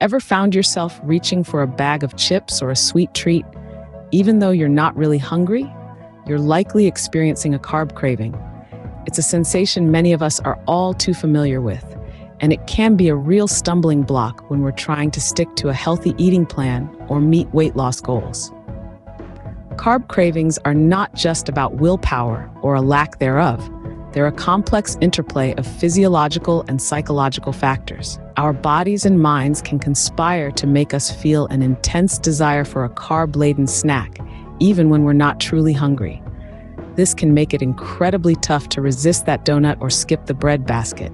Ever found yourself reaching for a bag of chips or a sweet treat, even though you're not really hungry? You're likely experiencing a carb craving. It's a sensation many of us are all too familiar with, and it can be a real stumbling block when we're trying to stick to a healthy eating plan or meet weight loss goals. Carb cravings are not just about willpower or a lack thereof. They're a complex interplay of physiological and psychological factors. Our bodies and minds can conspire to make us feel an intense desire for a carb-laden snack, even when we're not truly hungry. This can make it incredibly tough to resist that donut or skip the bread basket.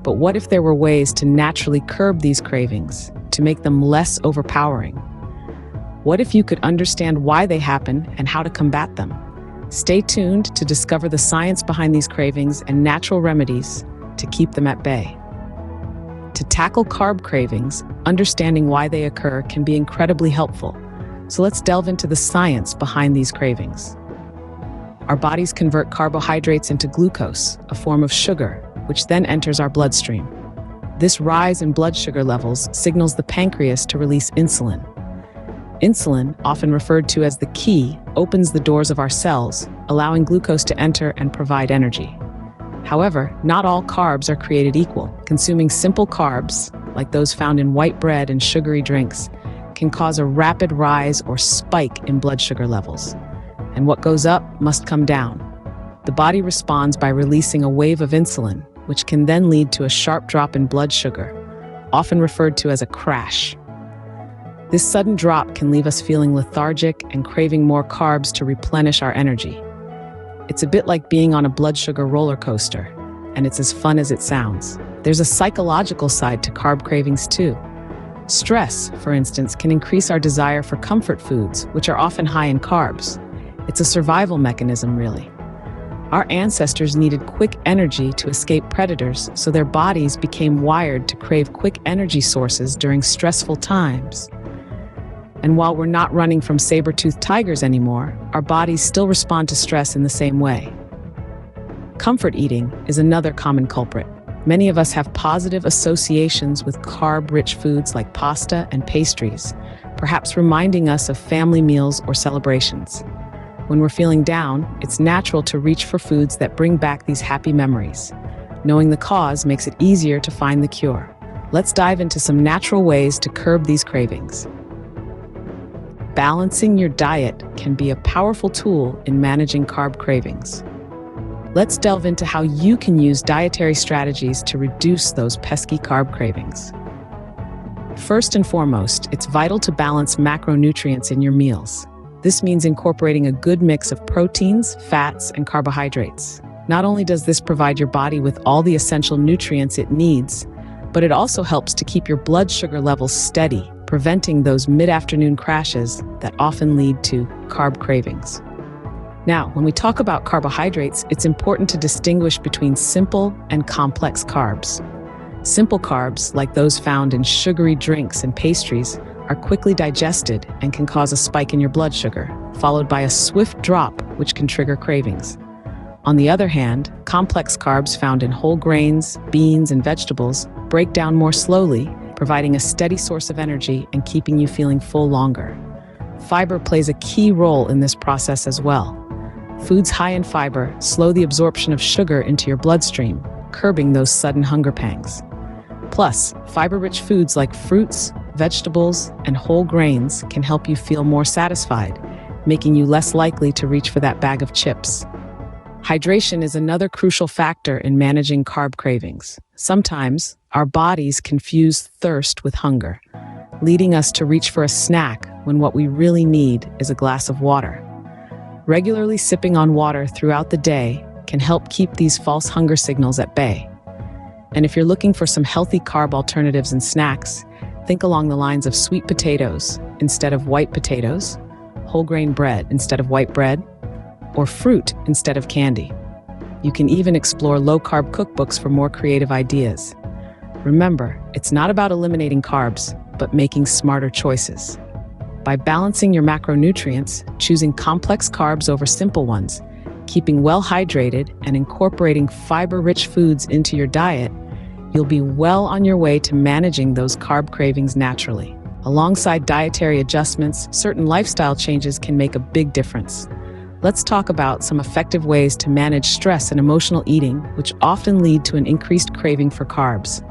But what if there were ways to naturally curb these cravings, to make them less overpowering? What if you could understand why they happen and how to combat them? Stay tuned to discover the science behind these cravings and natural remedies to keep them at bay. To tackle carb cravings, understanding why they occur can be incredibly helpful. So let's delve into the science behind these cravings. Our bodies convert carbohydrates into glucose, a form of sugar, which then enters our bloodstream. This rise in blood sugar levels signals the pancreas to release insulin. Insulin, often referred to as the key, opens the doors of our cells, allowing glucose to enter and provide energy. However, not all carbs are created equal. Consuming simple carbs, like those found in white bread and sugary drinks, can cause a rapid rise or spike in blood sugar levels. And what goes up must come down. The body responds by releasing a wave of insulin, which can then lead to a sharp drop in blood sugar, often referred to as a crash. This sudden drop can leave us feeling lethargic and craving more carbs to replenish our energy. It's a bit like being on a blood sugar roller coaster, and it's as fun as it sounds. There's a psychological side to carb cravings too. Stress, for instance, can increase our desire for comfort foods, which are often high in carbs. It's a survival mechanism, really. Our ancestors needed quick energy to escape predators, so their bodies became wired to crave quick energy sources during stressful times. And while we're not running from saber-toothed tigers anymore, our bodies still respond to stress in the same way. Comfort eating is another common culprit. Many of us have positive associations with carb-rich foods like pasta and pastries, perhaps reminding us of family meals or celebrations. When we're feeling down, it's natural to reach for foods that bring back these happy memories. Knowing the cause makes it easier to find the cure. Let's dive into some natural ways to curb these cravings. Balancing your diet can be a powerful tool in managing carb cravings. Let's delve into how you can use dietary strategies to reduce those pesky carb cravings. First and foremost, it's vital to balance macronutrients in your meals. This means incorporating a good mix of proteins, fats, and carbohydrates. Not only does this provide your body with all the essential nutrients it needs, but it also helps to keep your blood sugar levels steady, preventing those mid-afternoon crashes that often lead to carb cravings. Now, when we talk about carbohydrates, it's important to distinguish between simple and complex carbs. Simple carbs, like those found in sugary drinks and pastries, are quickly digested and can cause a spike in your blood sugar, followed by a swift drop, which can trigger cravings. On the other hand, complex carbs found in whole grains, beans, and vegetables break down more slowly, providing a steady source of energy and keeping you feeling full longer. Fiber plays a key role in this process as well. Foods high in fiber slow the absorption of sugar into your bloodstream, curbing those sudden hunger pangs. Plus, fiber-rich foods like fruits, vegetables, and whole grains can help you feel more satisfied, making you less likely to reach for that bag of chips. Hydration is another crucial factor in managing carb cravings. Sometimes, our bodies confuse thirst with hunger, leading us to reach for a snack when what we really need is a glass of water. Regularly sipping on water throughout the day can help keep these false hunger signals at bay. And if you're looking for some healthy carb alternatives and snacks, think along the lines of sweet potatoes instead of white potatoes, whole grain bread instead of white bread, or fruit instead of candy. You can even explore low-carb cookbooks for more creative ideas. Remember, it's not about eliminating carbs, but making smarter choices. By balancing your macronutrients, choosing complex carbs over simple ones, keeping well hydrated, and incorporating fiber-rich foods into your diet, you'll be well on your way to managing those carb cravings naturally. Alongside dietary adjustments, certain lifestyle changes can make a big difference. Let's talk about some effective ways to manage stress and emotional eating, which often lead to an increased craving for carbs.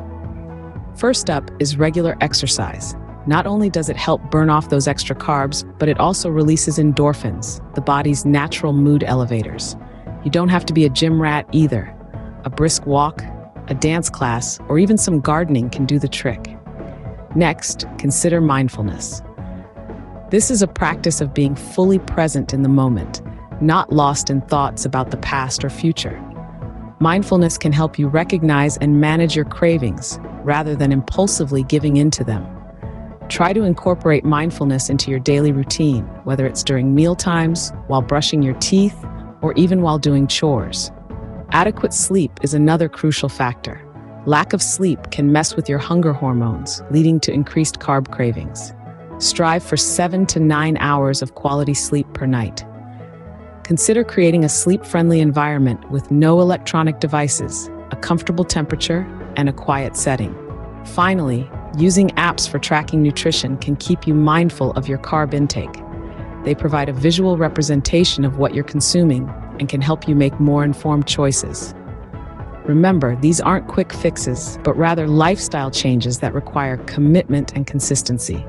First up is regular exercise. Not only does it help burn off those extra carbs, but it also releases endorphins, the body's natural mood elevators. You don't have to be a gym rat either. A brisk walk, a dance class, or even some gardening can do the trick. Next, consider mindfulness. This is a practice of being fully present in the moment, not lost in thoughts about the past or future. Mindfulness can help you recognize and manage your cravings rather than impulsively giving in to them. Try to incorporate mindfulness into your daily routine, whether it's during meal times, while brushing your teeth, or even while doing chores. Adequate sleep is another crucial factor. Lack of sleep can mess with your hunger hormones, leading to increased carb cravings. Strive for 7 to 9 hours of quality sleep per night. Consider creating a sleep-friendly environment with no electronic devices, a comfortable temperature, and a quiet setting. Finally, using apps for tracking nutrition can keep you mindful of your carb intake. They provide a visual representation of what you're consuming and can help you make more informed choices. Remember, these aren't quick fixes, but rather lifestyle changes that require commitment and consistency.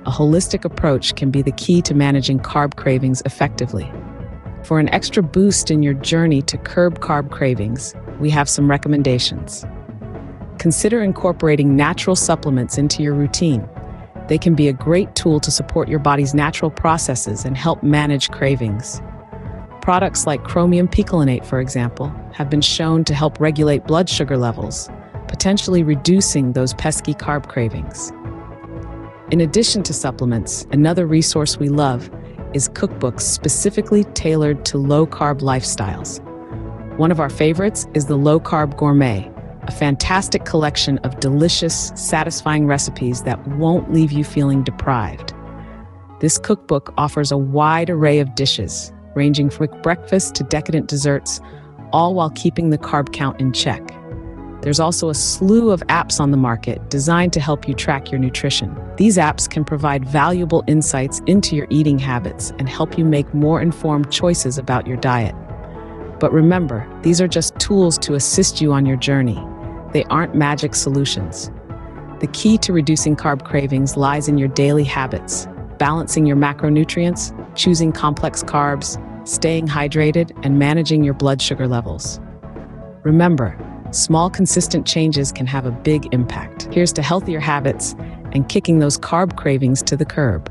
A holistic approach can be the key to managing carb cravings effectively. For an extra boost in your journey to curb carb cravings, we have some recommendations. Consider incorporating natural supplements into your routine. They can be a great tool to support your body's natural processes and help manage cravings. Products like chromium picolinate, for example, have been shown to help regulate blood sugar levels, potentially reducing those pesky carb cravings. In addition to supplements, another resource we love is cookbooks specifically tailored to low-carb lifestyles. One of our favorites is the Low Carb Gourmet, a fantastic collection of delicious, satisfying recipes that won't leave you feeling deprived. This cookbook offers a wide array of dishes, ranging from quick breakfasts to decadent desserts, all while keeping the carb count in check. There's also a slew of apps on the market designed to help you track your nutrition. These apps can provide valuable insights into your eating habits and help you make more informed choices about your diet. But remember, these are just tools to assist you on your journey. They aren't magic solutions. The key to reducing carb cravings lies in your daily habits, balancing your macronutrients, choosing complex carbs, staying hydrated, and managing your blood sugar levels. Remember, small, consistent changes can have a big impact. Here's to healthier habits and kicking those carb cravings to the curb.